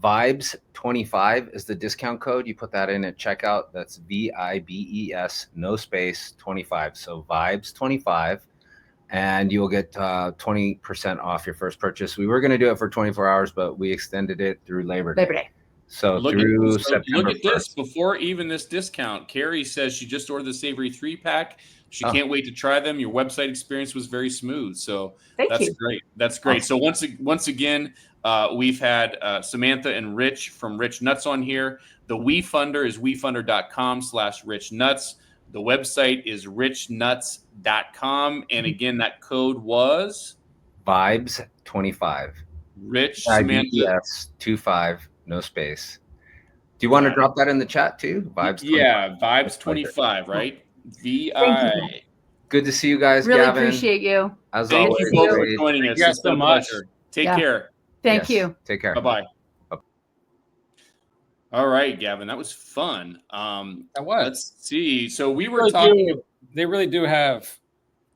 Vibes 25 is the discount code. You put that in at checkout. That's VIBES, no space, 25. So Vibes 25, and you'll get 20% off your first purchase. We were going to do it for 24 hours, but we extended it through Labor Day. So look at this. Before even this discount, Carrie says she just ordered the Savory 3-pack. She can't wait to try them. Your website experience was very smooth. So that's great. That's great. So once again, we've had Samantha and Rich from Rich Nuts on here. The WeFunder is wefunder.com/richnuts. The website is richnuts.com. And again, that code was Vibes 25. Rich Samantha 25, no space. Do you want to drop that in the chat too? Vibes 25. Yeah, Vibes 25, right? VI. Good to see you guys, really Gavin. Appreciate you. As Thank always, you both for joining us. It's been a pleasure. Take care. Thank you. Take care. Bye-bye. All right, Gavin, that was fun. That was. Let's see. So we were talking. They really do have.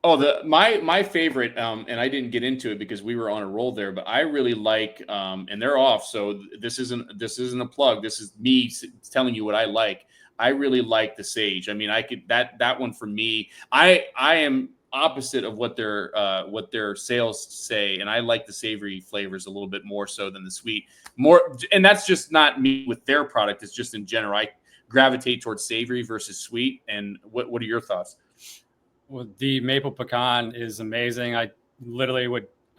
Oh, my favorite, and I didn't get into it because we were on a roll there, but I really like, and they're off. So this isn't a plug. This is me telling you what I like. I really like the sage. I mean, I could that one for me. I am opposite of what their sales say, and I like the savory flavors a little bit more so than the sweet. More, and that's just not me with their product. It's just in general. I gravitate towards savory versus sweet. And what are your thoughts? Well, the maple pecan is amazing. I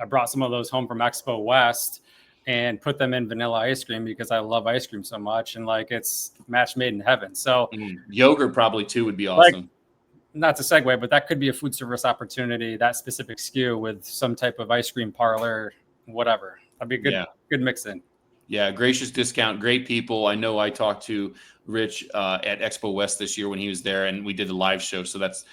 brought some of those home from Expo West and put them in vanilla ice cream because I love ice cream so much, and like it's match made in heaven. So yogurt probably too would be awesome. Like, not to segue, but that could be a food service opportunity, that specific SKU with some type of ice cream parlor, whatever. That'd be a good mix in. Yeah, gracious discount, great people. I know I talked to Rich at Expo West this year when he was there, and we did a live show, so that's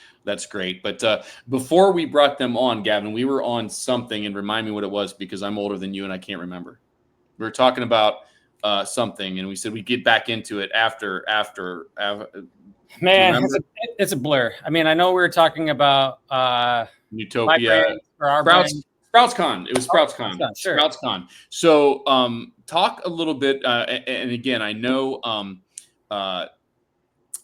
great. But before we brought them on, Gavin, we were on something, and remind me what it was because I'm older than you and I can't remember. We were talking about something, and we said we'd get back into it after. Man, it's a blur. I mean, I know we were talking about Utopia. SproutsCon. It was SproutsCon. Sure. SproutsCon. So talk a little bit, and again, I know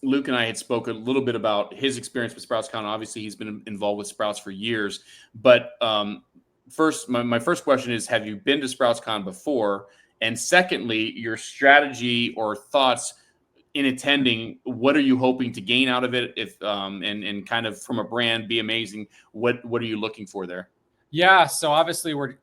Luke and I had spoken a little bit about his experience with SproutsCon. Obviously, he's been involved with Sprouts for years. But first, my first question is, have you been to SproutsCon before? And secondly, your strategy or thoughts in attending, what are you hoping to gain out of it? If and kind of from a brand, Be Amazing, what are you looking for there? Yeah, so obviously we're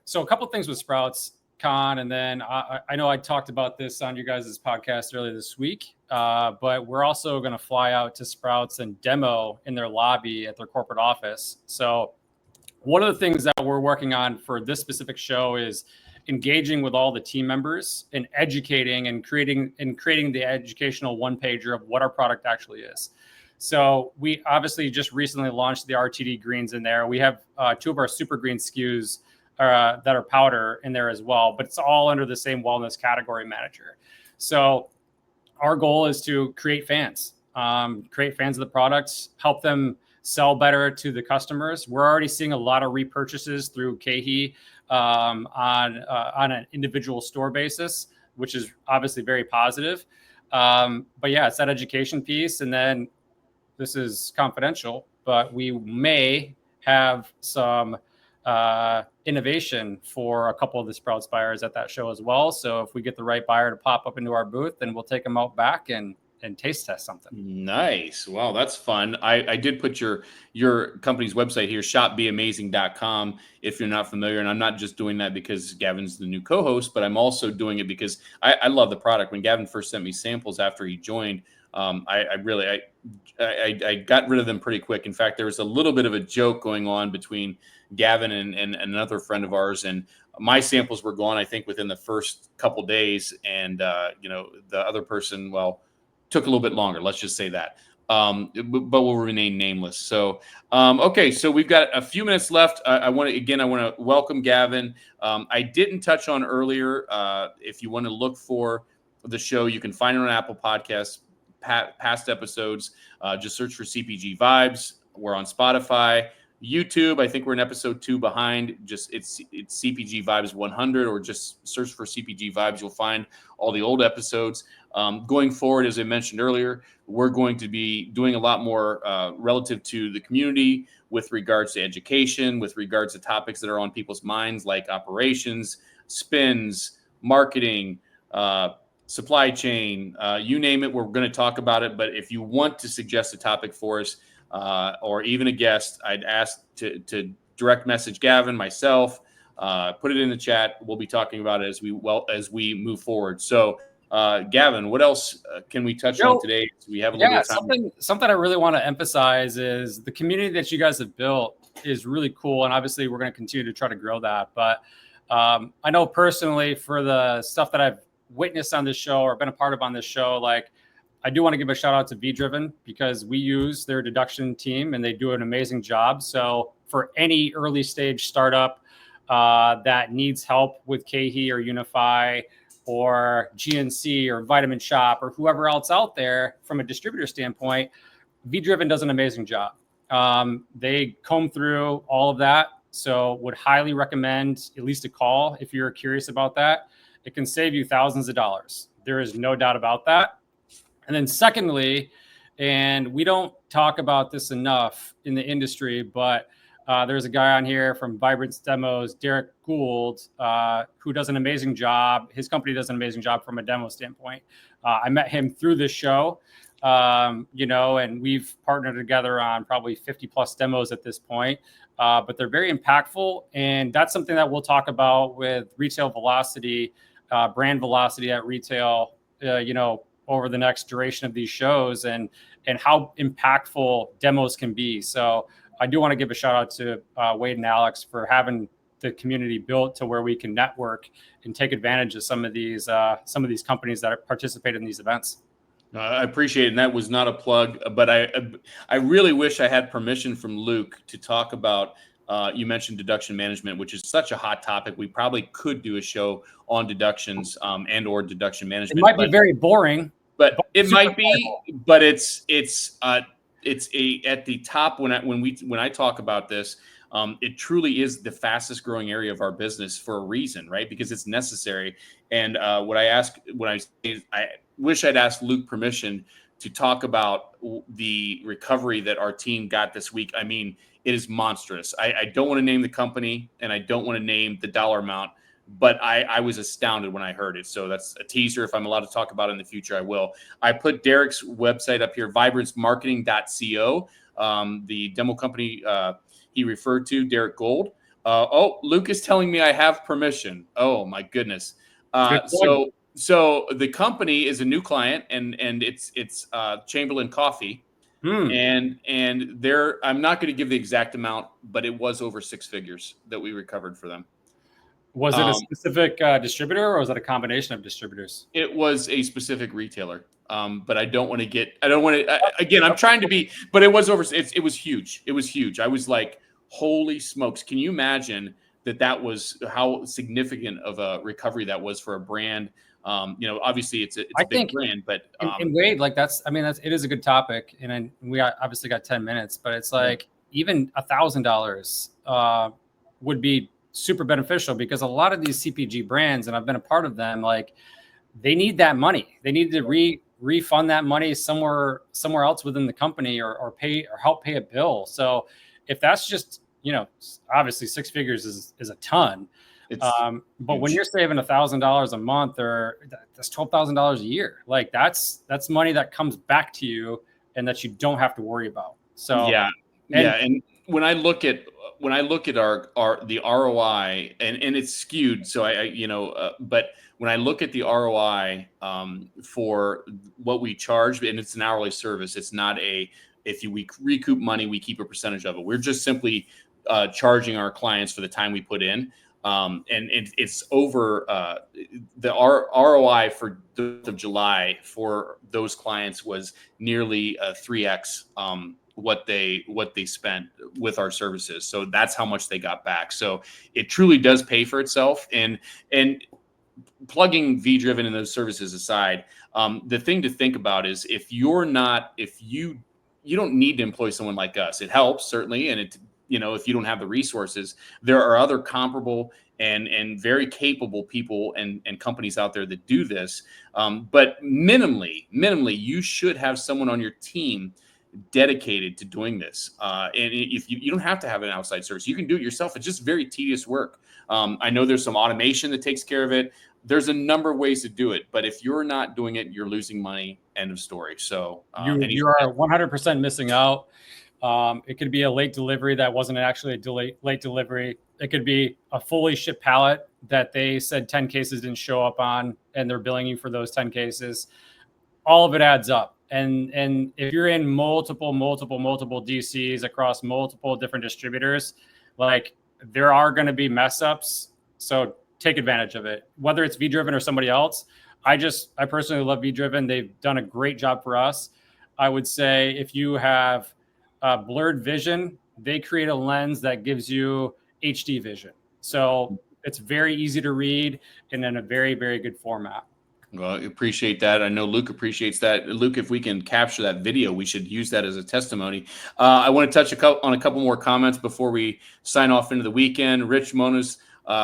so a couple of things with SproutsCon, and then I know I talked about this on you guys' podcast earlier this week, but we're also going to fly out to Sprouts and demo in their lobby at their corporate office. So one of the things that we're working on for this specific show is engaging with all the team members and educating and creating the educational one-pager of what our product actually is. So we obviously just recently launched the RTD greens in there. We have two of our super green SKUs that are powder in there as well, but it's all under the same wellness category manager. So our goal is to create fans of the products, help them sell better to the customers. We're already seeing a lot of repurchases through KeHE on an individual store basis, which is obviously very positive. But yeah, it's that education piece. And then this is confidential, but we may have some innovation for a couple of the Sprouts buyers at that show as well. So if we get the right buyer to pop up into our booth, then we'll take them out back and taste test something. Nice. Wow, that's fun. I did put your company's website here, shopbeamazing.com, if you're not familiar. And I'm not just doing that because Gavin's the new co-host, but I'm also doing it because I love the product. When Gavin first sent me samples after he joined, I got rid of them pretty quick. In fact, there was a little bit of a joke going on between Gavin and another friend of ours, and my samples were gone, I think, within the first couple days. And the other person, took a little bit longer. Let's just say that. But will remain nameless. So, okay. So we've got a few minutes left. I want to welcome Gavin. I didn't touch on earlier. If you want to look for the show, you can find it on Apple Podcasts, past episodes. Just search for CPG Vibes. We're on Spotify, YouTube. I think we're in episode 2 behind. Just it's CPG Vibes 100, or just search for CPG Vibes. You'll find all the old episodes. Going forward, as I mentioned earlier, we're going to be doing a lot more relative to the community with regards to education, with regards to topics that are on people's minds, like operations, spins, marketing, supply chain, you name it. We're going to talk about it. But if you want to suggest a topic for us, or even a guest, I'd ask to direct message Gavin, myself, put it in the chat. We'll be talking about it as we move forward. So, Gavin, what else can we touch on today? So we have a little bit of time. Something I really want to emphasize is the community that you guys have built is really cool. And obviously we're going to continue to try to grow that. But I know personally, for the stuff that I've witnessed on this show or been a part of on this show, like, I do want to give a shout out to Be Driven, because we use their deduction team and they do an amazing job. So for any early stage startup that needs help with KeHE or Unify or GNC or Vitamin Shop or whoever else out there, from a distributor standpoint, Be Driven does an amazing job. They comb through all of that. So would highly recommend at least a call if you're curious about that. It can save you thousands of dollars. There is no doubt about that. And then secondly, and we don't talk about this enough in the industry, but there's a guy on here from Vibrance Demos, Derek Gould, who does an amazing job. His company does an amazing job from a demo standpoint. I met him through this show, and we've partnered together on probably 50 plus demos at this point, but they're very impactful. And that's something that we'll talk about with retail velocity, brand velocity at retail, over the next duration of these shows, and how impactful demos can be. So I do want to give a shout out to Wade and Alex for having the community built to where we can network and take advantage of some of these companies that participate in these events. I appreciate it. And that was not a plug, but I really wish I had permission from Luke to talk about, you mentioned deduction management, which is such a hot topic. We probably could do a show on deductions and or deduction management. It might be very boring. But it might be, but it's at the top when I talk about this, it truly is the fastest growing area of our business for a reason, right? Because it's necessary. And I wish I'd asked Luke permission to talk about the recovery that our team got this week. I mean, it is monstrous. I don't want to name the company and I don't want to name the dollar amount, but I was astounded when I heard it. So that's a teaser. If I'm allowed to talk about it in the future, I will. I put Derek's website up here, vibrancemarketing.co, the demo company he referred to, Derek Gould. Luke is telling me I have permission. Oh, my goodness. So the company is a new client, and it's Chamberlain Coffee. And I'm not going to give the exact amount, but it was over 6 figures that we recovered for them. Was it a specific distributor, or was it a combination of distributors? It was a specific retailer. But I don't want to again, I'm trying to be, but it was it was huge. It was huge. I was like, holy smokes. Can you imagine that was how significant of a recovery that was for a brand? Obviously it's a big brand, but and Wade, like it is a good topic. And we obviously got 10 minutes, but it's like even $1,000 would be super beneficial, because a lot of these CPG brands, and I've been a part of them, like they need that money. They need to refund that money somewhere else within the company, or pay or help pay a bill. So if that's just obviously 6 figures is a ton. But when you're saving $1,000 a month, or that's $12,000 a year, like that's money that comes back to you and that you don't have to worry about. So and when I look at the ROI, and it's skewed, so but when I look at the ROI for what we charge, and it's an hourly service, it's not we recoup money, we keep a percentage of it. We're just simply charging our clients for the time we put in. And it's over the ROI for the 4th of July for those clients was nearly 3x what they spent with our services. So that's how much they got back. So it truly does pay for itself. And plugging V-Driven and those services aside, the thing to think about is if you don't need to employ someone like us. It helps certainly, and if you don't have the resources, there are other comparable and very capable people and companies out there that do this. But minimally, you should have someone on your team dedicated to doing this. And if you don't have to have an outside service, you can do it yourself. It's just very tedious work. I know there's some automation that takes care of it. There's a number of ways to do it, but if you're not doing it, you're losing money. End of story. So you are 100% missing out. It could be a late delivery that wasn't actually a late delivery. It could be a fully shipped pallet that they said 10 cases didn't show up on, and they're billing you for those 10 cases. All of it adds up. And if you're in multiple DCs across multiple different distributors, like there are going to be mess ups. So take advantage of it, whether it's V-Driven or somebody else. I personally love V-Driven. They've done a great job for us. I would say if you have blurred vision, they create a lens that gives you HD vision. So it's very easy to read and in a very, very good format. Well, I appreciate that. I know Luke appreciates that. Luke, if we can capture that video, we should use that as a testimony. I want to touch on a couple more comments before we sign off into the weekend. Rich Monas,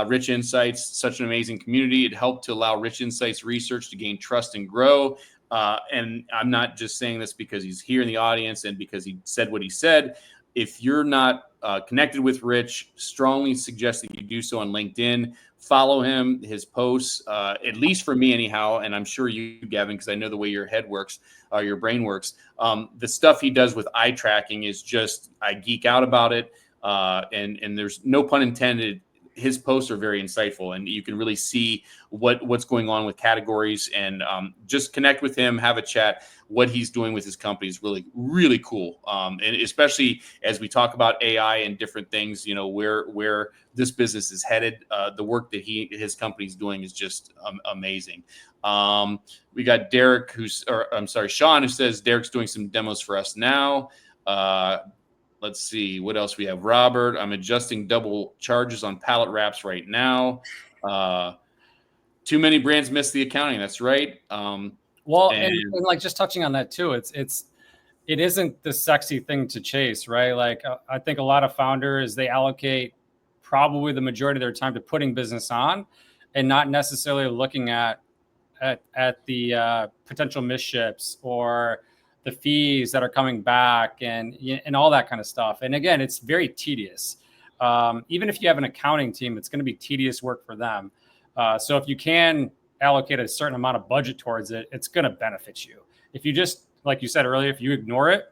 Rich Insights, such an amazing community. It helped to allow Rich Insights research to gain trust and grow. And I'm not just saying this because he's here in the audience and because he said what he said. If you're not connected with Rich, strongly suggest that you do so on LinkedIn. Follow him, his posts, at least for me anyhow, and I'm sure you, Gavin, because I know the way your head works, your brain works. The stuff he does with eye tracking is just, I geek out about it, and there's no pun intended. His posts are very insightful, and you can really see what's going on with categories, and just connect with him, have a chat. What he's doing with his company is really, really cool. And especially as we talk about AI and different things, where this business is headed, the work that his company's doing is just amazing. We got Derek, Sean, who says Derek's doing some demos for us now. Let's see what else we have. Robert, I'm adjusting double charges on pallet wraps right now. Too many brands miss the accounting. That's right. And like just touching on that too, it isn't the sexy thing to chase, right? Like I think a lot of founders, they allocate probably the majority of their time to putting business on and not necessarily looking at the potential misships or the fees that are coming back and all that kind of stuff. And again, it's very tedious. Even if you have an accounting team, it's going to be tedious work for them. So if you can allocate a certain amount of budget towards it, it's going to benefit you. If you just, like you said earlier, if you ignore it,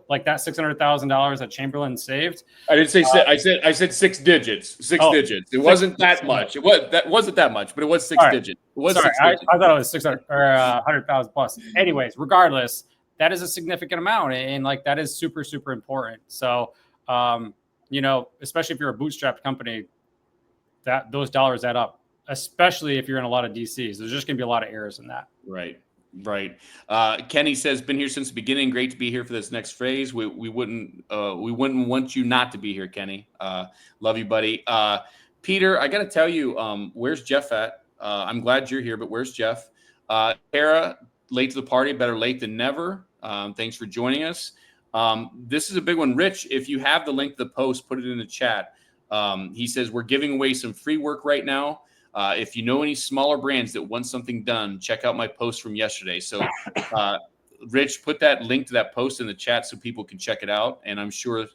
like that $600,000 that Chamberlain saved. I didn't say I said 6 digits. Six digits. It wasn't that much. Wasn't that much, but it was 6 digits. It was. Sorry, I thought it was 600 or 100,000 plus. Anyways, regardless, that is a significant amount, and like that is super, super important. So, especially if you're a bootstrapped company, that those dollars add up. Especially if you're in a lot of DCs, there's just going to be a lot of errors in that. Right. Kenny says, been here since the beginning. Great to be here for this next phase. We wouldn't want you not to be here, Kenny. Love you, buddy. Peter, I got to tell you, where's Jeff at? I'm glad you're here, but where's Jeff? Tara, late to the party, better late than never. Thanks for joining us. This is a big one. Rich, if you have the link to the post, put it in the chat. He says, we're giving away some free work right now. If you know any smaller brands that want something done, check out my post from yesterday. So Rich, put that link to that post in the chat so people can check it out, and I'm sure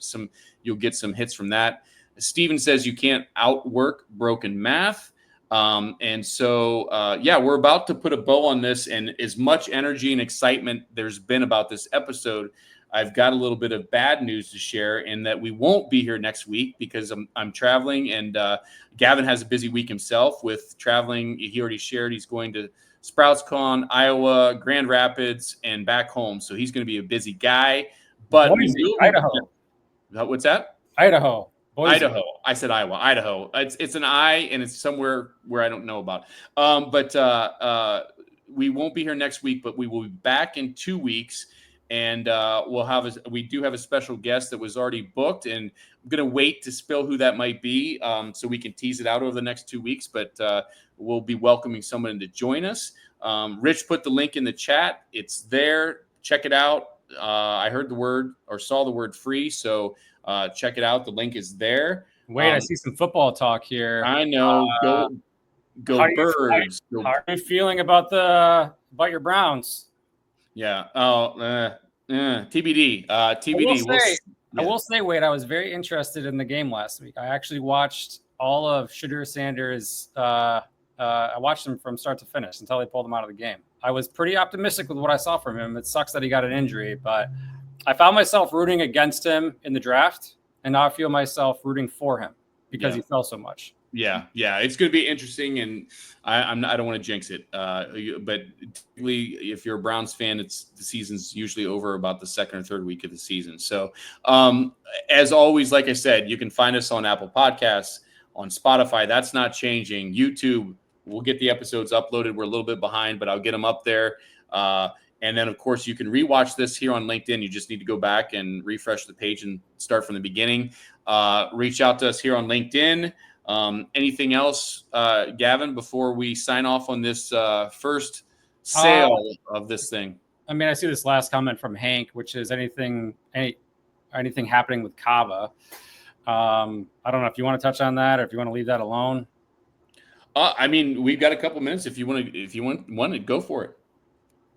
you'll get some hits from that. Steven says you can't outwork broken math. And so, we're about to put a bow on this, and as much energy and excitement there's been about this episode, I've got a little bit of bad news to share in that we won't be here next week because I'm traveling, and Gavin has a busy week himself with traveling. He already shared he's going to SproutsCon, Iowa, Grand Rapids, and back home. So he's going to be a busy guy. But Idaho. What's that? Idaho. Boise. Idaho. I said Iowa. Idaho. It's an I, and it's somewhere where I don't know about. We won't be here next week, but we will be back in 2 weeks, and we do have a special guest that was already booked, and I'm going to wait to spill who that might be, so we can tease it out over the next 2 weeks. But we'll be welcoming someone to join us. Rich put the link in the chat. It's there. Check it out. I heard the word or saw the word free, so check it out. The link is there. Wait, I see some football talk here. I know. Go Birds. How are you feeling about your Browns? Yeah. TBD. TBD. I will say, Wade, I was very interested in the game last week. I actually watched all of Shadur Sanders. I watched him from start to finish until they pulled him out of the game. I was pretty optimistic with what I saw from him. It sucks that he got an injury, but I found myself rooting against him in the draft, and now I feel myself rooting for him because he fell so much. Yeah, it's going to be interesting, and I don't want to jinx it, but typically, if you're a Browns fan, the season's usually over about the second or third week of the season. So, as always, like I said, you can find us on Apple Podcasts, on Spotify. That's not changing. YouTube, we'll get the episodes uploaded. We're a little bit behind, but I'll get them up there. And then, of course, you can rewatch this here on LinkedIn. You just need to go back and refresh the page and start from the beginning. Reach out to us here on LinkedIn. Anything else, Gavin, before we sign off on this first sale of this thing? I mean, I see this last comment from Hank, which is anything happening with Kava. I don't know if you want to touch on that or if you want to leave that alone. I mean, we've got a couple minutes. If you want to go for it.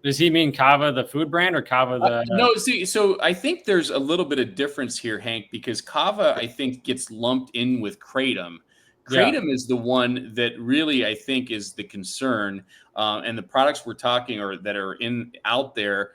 Does he mean Kava, the food brand, or Kava, the... No, see, so I think there's a little bit of difference here, Hank, because Kava, I think, gets lumped in with Kratom. Kratom is the one that really, I think, is the concern. And the products we're talking or that are out there,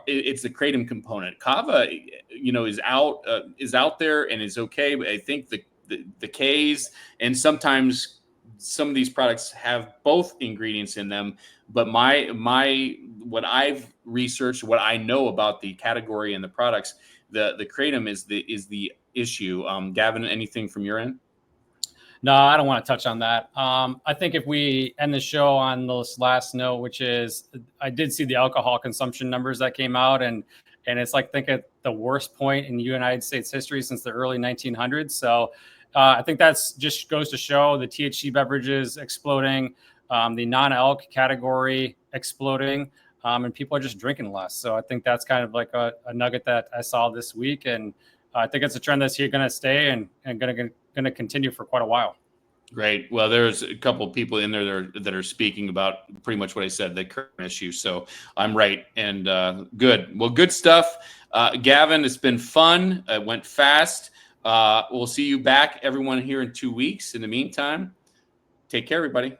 it's the Kratom component. Kava, is out there and is okay. But I think the K's and sometimes some of these products have both ingredients in them. But what I've researched, what I know about the category and the products, the Kratom is the issue. Gavin, anything from your end? No, I don't want to touch on that. I think if we end the show on this last note, which is I did see the alcohol consumption numbers that came out, and it's like think at the worst point in United States history since the early 1900s. So I think that's just goes to show the THC beverages exploding, the non-alc category exploding, and people are just drinking less. So I think that's kind of like a nugget that I saw this week, and I think it's a trend that's here going to stay and going to continue for quite a while. Great. Well, there's a couple of people in there that are speaking about pretty much what I said, the current issue. So I'm right. And good. Well, good stuff. Gavin, it's been fun. It went fast. We'll see you back, everyone, here in 2 weeks. In the meantime, take care, everybody.